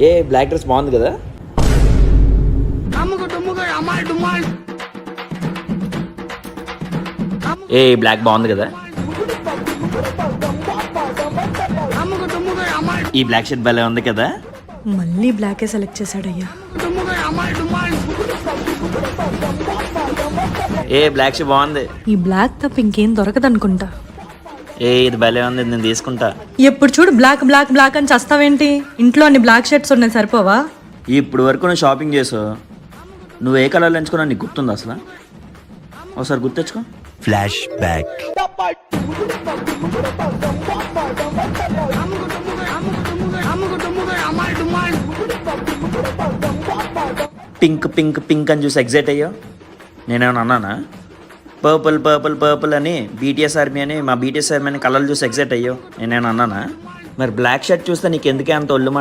ఏ black dress బాగుంది కదా. ఏ black బాగుంది కదా. ఈ బ్లాక్ షర్ట్ భలే ఉంది కదా. మళ్ళీ బ్లాకే సెలెక్ట్ చేశాడయ్యా. ఏ బ్లాక్ షర్ట్ బాగుంది. ఈ బ్లాక్ తప్ప ఇంకేం దొరకదనుకుంటా. ఏ ఇది భలే ఉంది, నేను తీసుకుంటా. ఎప్పుడు చూడు బ్లాక్ బ్లాక్ బ్లాక్ అని చస్తావేంటి? ఇంట్లో అన్ని బ్లాక్ షర్ట్స్ ఉన్నాయి సరిపోవా? ఇప్పుడు వరకు నువ్వు షాపింగ్ చేసావు, నువ్వు ఏ కలర్లో ఎంచుకున్నా నీకు గుర్తుందా అసలు? ఒకసారి గుర్తెచ్చుకో. Flash back. Pink pink pink అని చూసి ఎగ్జైట్ అయ్యో. నేనేమన్నా అన్నానా? పర్పుల్ పర్పుల్ పర్పుల్ అని బీటీఎస్ ఆర్మీ అని మా బీటీఎస్ ఆర్మీ అని కలర్లు చూసి ఎగ్జైట్ అయ్యో. నేనేమన్నా అన్నానా? మరి బ్లాక్ షర్ట్ చూస్తే నీకు ఎందుకే అంత ఒళ్ళు